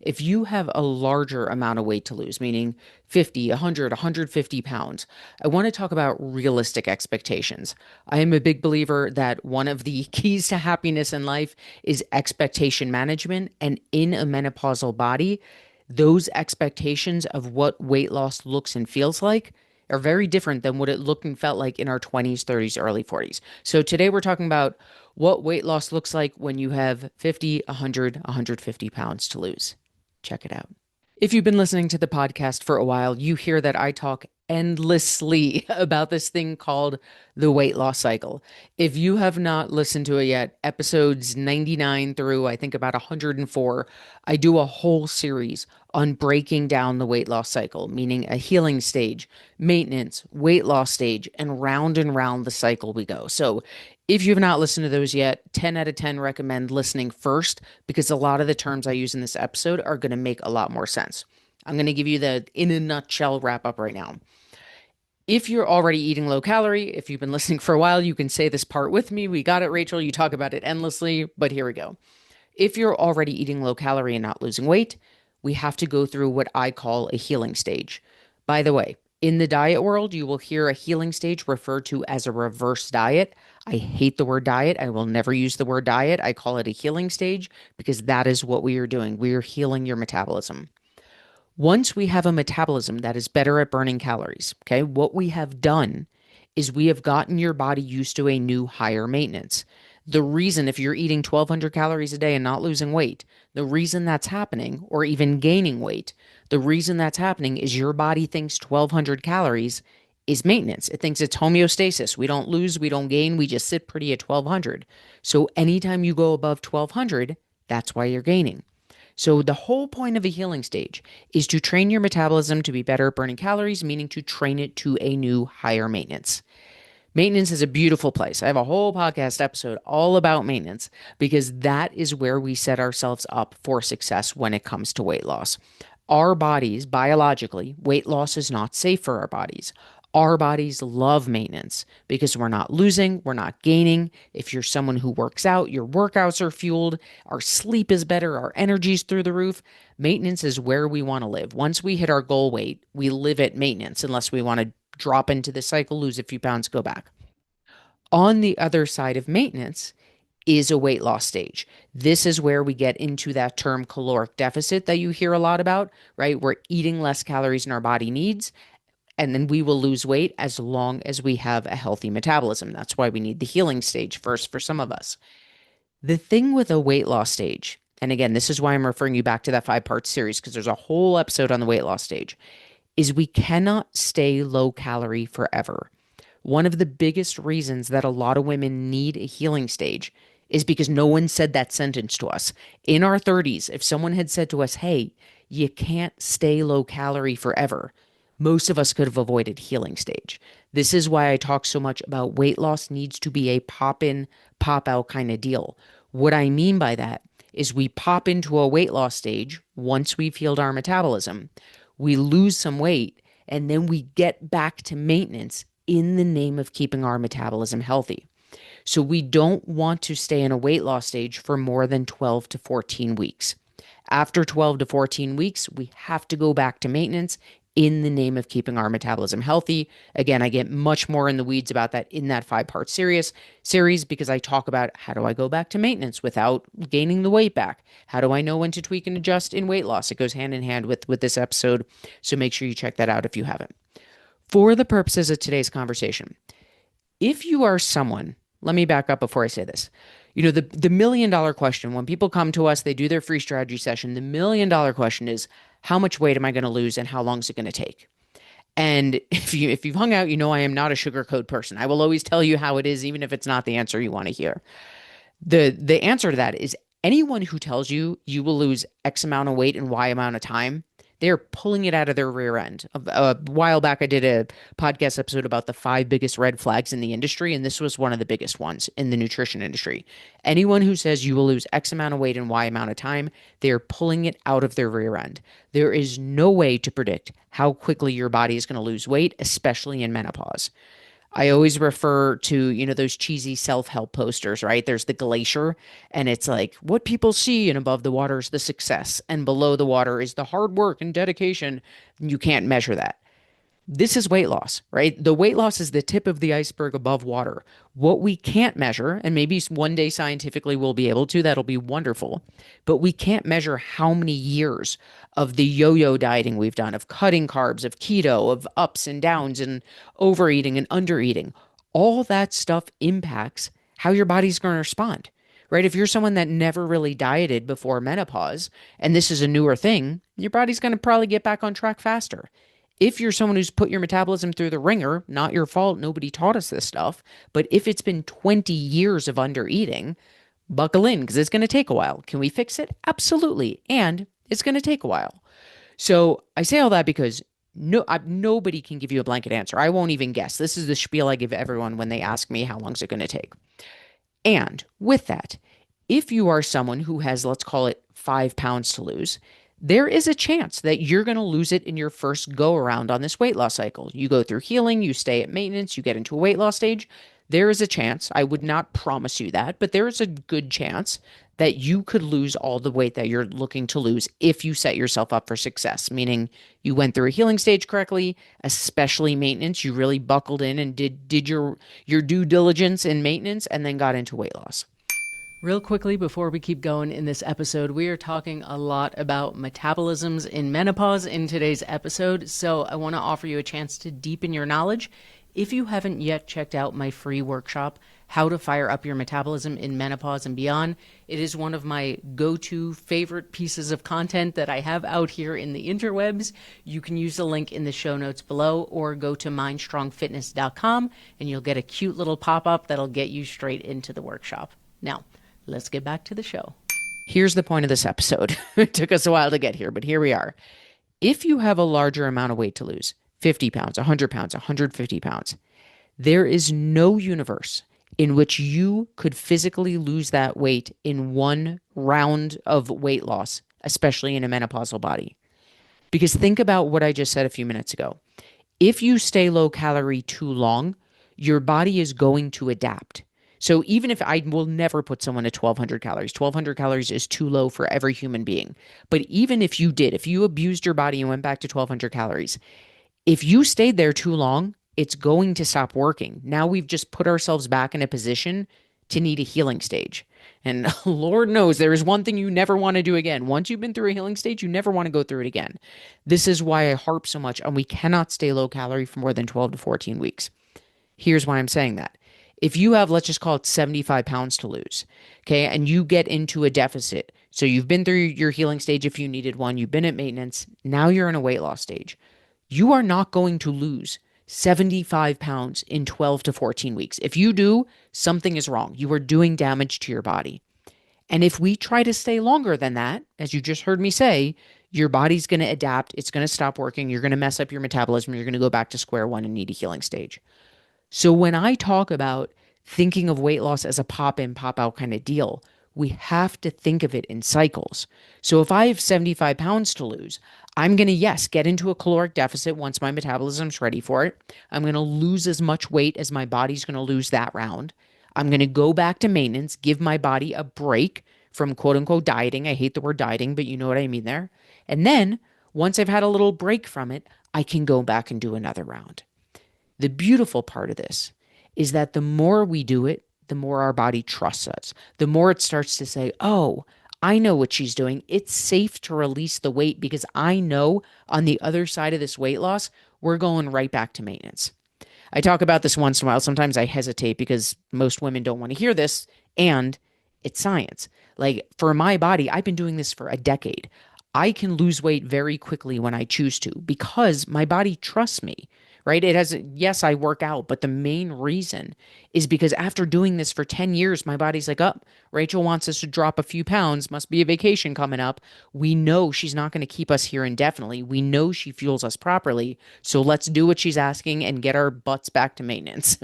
If you have a larger amount of weight to lose, meaning 50, 100, 150 pounds, I want to talk about realistic expectations. I am a big believer that one of the keys to happiness in life is expectation management. And in a menopausal body, those expectations of what weight loss looks and feels like are very different than what it looked and felt like in our 20s, 30s, early 40s. So today we're talking about what weight loss looks like when you have 50, 100, 150 pounds to lose. Check it out. If you've been listening to the podcast for a while, you hear that I talk endlessly about this thing called the weight loss cycle. If you have not listened to it yet, episodes 99 through I think about 104, I do a whole series on breaking down the weight loss cycle, meaning a healing stage, maintenance, weight loss stage, and round the cycle we go. So if you have not listened to those yet, 10 out of 10 recommend listening first because a lot of the terms I use in this episode are going to make a lot more sense. I'm going to give you the in a nutshell wrap up right now. If you're already eating low calorie, if you've been listening for a while, you can say this part with me. We got it, Rachel. You talk about it endlessly, but here we go. If you're already eating low calorie and not losing weight, we have to go through what I call a healing stage. By the way, in the diet world, you will hear a healing stage referred to as a reverse diet. I hate the word diet. I will never use the word diet. I call it a healing stage because that is what we are doing. We are healing your metabolism. Once we have a metabolism that is better at burning calories, okay, what we have done is we have gotten your body used to a new higher maintenance. The reason, if you're eating 1,200 calories a day and not losing weight, the reason that's happening, or even gaining weight, the reason that's happening is your body thinks 1,200 calories is maintenance. It thinks it's homeostasis. We don't lose, we don't gain, we just sit pretty at 1,200. So anytime you go above 1,200, that's why you're gaining. So the whole point of a healing stage is to train your metabolism to be better at burning calories, meaning to train it to a new higher maintenance. Maintenance is a beautiful place. I have a whole podcast episode all about maintenance because that is where we set ourselves up for success when it comes to weight loss. Our bodies, biologically, weight loss is not safe for our bodies. Our bodies love maintenance because we're not losing, we're not gaining. If you're someone who works out, your workouts are fueled, our sleep is better, our energy's through the roof. Maintenance is where we want to live. Once we hit our goal weight, we live at maintenance unless we want to drop into the cycle, lose a few pounds, go back. On the other side of maintenance is a weight loss stage. This is where we get into that term caloric deficit that you hear a lot about, right? We're eating less calories than our body needs, and then we will lose weight as long as we have a healthy metabolism. That's why we need the healing stage first for some of us. The thing with a weight loss stage, and again, this is why I'm referring you back to that 5-part series because there's a whole episode on the weight loss stage, is we cannot stay low calorie forever. One of the biggest reasons that a lot of women need a healing stage is because no one said that sentence to us. In our 30s, if someone had said to us, hey, you can't stay low calorie forever, most of us could have avoided healing stage. This is why I talk so much about weight loss needs to be a pop in, pop out kind of deal. What I mean by that is we pop into a weight loss stage once we've healed our metabolism. We lose some weight and then we get back to maintenance in the name of keeping our metabolism healthy. So we don't want to stay in a weight loss stage for more than 12 to 14 weeks. After 12 to 14 weeks, we have to go back to maintenance in the name of keeping our metabolism healthy. Again, I get much more in the weeds about that in that 5-part series because I talk about how do I go back to maintenance without gaining the weight back? How do I know when to tweak and adjust in weight loss? It goes hand in hand with this episode. So make sure you check that out if you haven't. For the purposes of today's conversation, if you are someone, let me back up before I say this. You know, the million dollar question, when people come to us, they do their free strategy session, the million dollar question is, how much weight am I going to lose and how long is it going to take? And if you've hung out, you know I am not a sugarcoat person. I will always tell you how it is, even if it's not the answer you want to hear. The answer to that is anyone who tells you you will lose X amount of weight in Y amount of time, they're pulling it out of their rear end. A while back, I did a podcast episode about the 5 biggest red flags in the industry, and this was one of the biggest ones in the nutrition industry. Anyone who says you will lose X amount of weight in Y amount of time, they're pulling it out of their rear end. There is no way to predict how quickly your body is going to lose weight, especially in menopause. I always refer to, those cheesy self-help posters, right? There's the glacier, and it's like what people see, and above the water is the success, and below the water is the hard work and dedication. You can't measure that. This is weight loss, right? The weight loss is the tip of the iceberg above water. What we can't measure, and maybe one day scientifically we'll be able to, that'll be wonderful, but we can't measure how many years of the yo yo dieting we've done, of cutting carbs, of keto, of ups and downs, and overeating and undereating. All that stuff impacts how your body's going to respond, right? If you're someone that never really dieted before menopause and this is a newer thing, your body's going to probably get back on track faster. If you're someone who's put your metabolism through the ringer, not your fault, nobody taught us this stuff. But if it's been 20 years of under eating, buckle in because it's going to take a while. Can we fix it? Absolutely. And it's going to take a while. So I say all that because nobody can give you a blanket answer. I won't even guess. This is the spiel I give everyone when they ask me how long is it going to take. And with that, if you are someone who has, let's call it 5 pounds to lose, there is a chance that you're going to lose it in your first go around on this weight loss cycle. You go through healing, you stay at maintenance, you get into a weight loss stage. There is a chance, I would not promise you that, but there is a good chance that you could lose all the weight that you're looking to lose if you set yourself up for success, meaning you went through a healing stage correctly, especially maintenance. You really buckled in and did your due diligence in maintenance and then got into weight loss. Real quickly, before we keep going in this episode, we are talking a lot about metabolisms in menopause in today's episode, so I want to offer you a chance to deepen your knowledge. If you haven't yet checked out my free workshop, How to Fire Up Your Metabolism in Menopause and Beyond, it is one of my go-to favorite pieces of content that I have out here in the interwebs. You can use the link in the show notes below or go to mindstrongfitness.com and you'll get a cute little pop-up that'll get you straight into the workshop. Now, let's get back to the show. Here's the point of this episode. It took us a while to get here, but here we are. If you have a larger amount of weight to lose, 50 pounds, 100 pounds, 150 pounds, there is no universe in which you could physically lose that weight in one round of weight loss, especially in a menopausal body. Because think about what I just said a few minutes ago. If you stay low calorie too long, your body is going to adapt. So even if I will never put someone at 1,200 calories, 1,200 calories is too low for every human being. But even if you did, if you abused your body and went back to 1,200 calories, if you stayed there too long, it's going to stop working. Now we've just put ourselves back in a position to need a healing stage. And Lord knows there is one thing you never want to do again. Once you've been through a healing stage, you never want to go through it again. This is why I harp so much on we cannot stay low calorie for more than 12 to 14 weeks. Here's why I'm saying that. If you have, let's just call it 75 pounds to lose, okay, and you get into a deficit, so you've been through your healing stage if you needed one, you've been at maintenance, now you're in a weight loss stage. You are not going to lose 75 pounds in 12 to 14 weeks. If you do, something is wrong. You are doing damage to your body. And if we try to stay longer than that, as you just heard me say, your body's going to adapt. It's going to stop working. You're going to mess up your metabolism. You're going to go back to square one and need a healing stage. So when I talk about thinking of weight loss as a pop in, pop out kind of deal, we have to think of it in cycles. So if I have 75 pounds to lose, I'm going to, yes, get into a caloric deficit once my metabolism's ready for it. I'm going to lose as much weight as my body's going to lose that round. I'm going to go back to maintenance, give my body a break from quote unquote dieting. I hate the word dieting, but you know what I mean there. And then once I've had a little break from it, I can go back and do another round. The beautiful part of this is that the more we do it, the more our body trusts us. The more it starts to say, oh, I know what she's doing. It's safe to release the weight because I know on the other side of this weight loss, we're going right back to maintenance. I talk about this once in a while. Sometimes I hesitate because most women don't want to hear this, and it's science. Like for my body, I've been doing this for a decade. I can lose weight very quickly when I choose to because my body trusts me. Right? It has, yes, I work out, but the main reason is because after doing this for 10 years, my body's like, oh, Rachel wants us to drop a few pounds, must be a vacation coming up. We know she's not going to keep us here indefinitely. We know she fuels us properly. So let's do what she's asking and get our butts back to maintenance.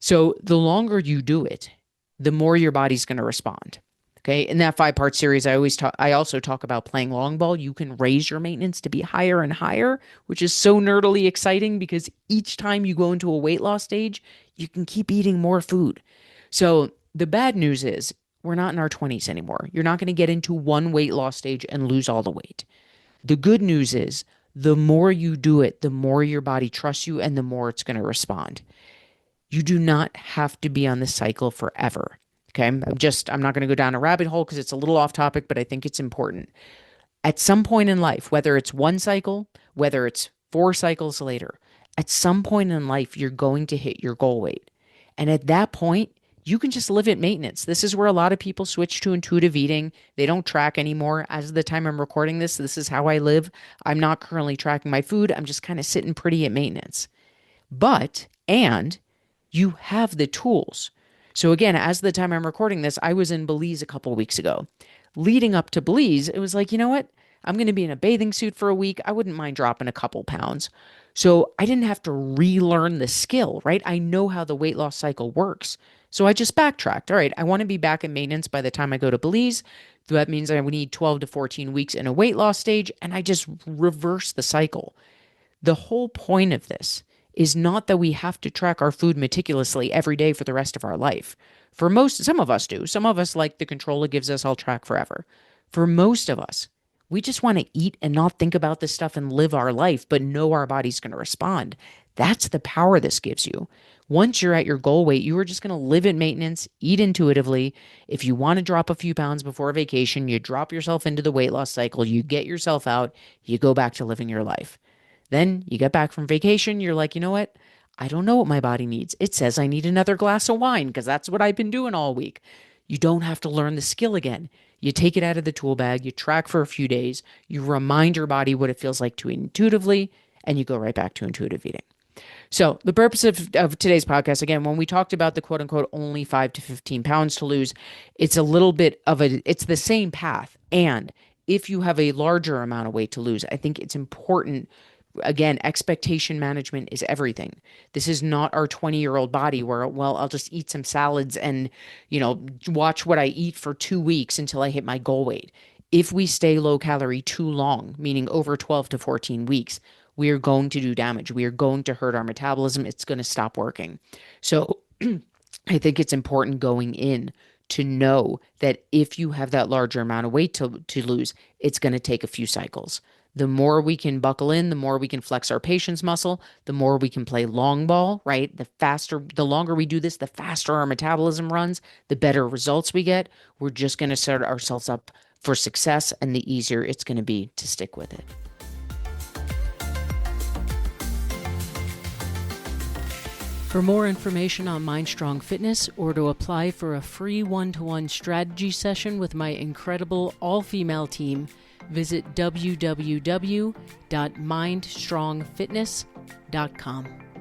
So the longer you do it, the more your body's going to respond. Okay. In that 5-part series, I also talk about playing long ball. You can raise your maintenance to be higher and higher, which is so nerdily exciting because each time you go into a weight loss stage, you can keep eating more food. So the bad news is we're not in our 20s anymore. You're not going to get into one weight loss stage and lose all the weight. The good news is the more you do it, the more your body trusts you and the more it's going to respond. You do not have to be on this cycle forever. Okay. I'm not going to go down a rabbit hole because it's a little off topic, but I think it's important. At some point in life, whether it's one cycle, whether it's 4 cycles later, at some point in life, you're going to hit your goal weight. And at that point, you can just live at maintenance. This is where a lot of people switch to intuitive eating. They don't track anymore. As of the time I'm recording this is how I live. I'm not currently tracking my food. I'm just kind of sitting pretty at maintenance. And you have the tools. So again, as of the time I'm recording this, I was in Belize a couple of weeks ago. Leading up to Belize, it was like, you know what? I'm going to be in a bathing suit for a week. I wouldn't mind dropping a couple pounds. So I didn't have to relearn the skill, right? I know how the weight loss cycle works. So I just backtracked. All right, I want to be back in maintenance by the time I go to Belize. That means I would need 12 to 14 weeks in a weight loss stage, and I just reverse the cycle. The whole point of this is not that we have to track our food meticulously every day for the rest of our life. Some of us do. Some of us, like the controller gives us, I'll track forever. For most of us, we just want to eat and not think about this stuff and live our life, but know our body's going to respond. That's the power this gives you. Once you're at your goal weight, you are just going to live in maintenance, eat intuitively. If you want to drop a few pounds before a vacation, you drop yourself into the weight loss cycle, you get yourself out, you go back to living your life. Then you get back from vacation, you're like, you know what? I don't know what my body needs. It says I need another glass of wine because that's what I've been doing all week. You don't have to learn the skill again. You take it out of the tool bag, you track for a few days, you remind your body what it feels like to eat intuitively, and you go right back to intuitive eating. So the purpose of today's podcast, again, when we talked about the quote unquote only 5 to 15 pounds to lose, it's a little bit it's the same path. And if you have a larger amount of weight to lose, I think it's important. Again, expectation management is everything. This is not our 20-year-old body where, well, I'll just eat some salads and, watch what I eat for 2 weeks until I hit my goal weight. If we stay low calorie too long, meaning over 12 to 14 weeks, we are going to do damage. We are going to hurt our metabolism. It's going to stop working. So I think it's important going in to know that if you have that larger amount of weight to lose, it's going to take a few cycles. The more we can buckle in, the more we can flex our patience muscle, the more we can play long ball, right? The longer we do this, the faster our metabolism runs, the better results we get. We're just going to set ourselves up for success, and the easier it's going to be to stick with it. For more information on MindStrong Fitness or to apply for a free one-to-one strategy session with my incredible all-female team, visit www.mindstrongfitness.com.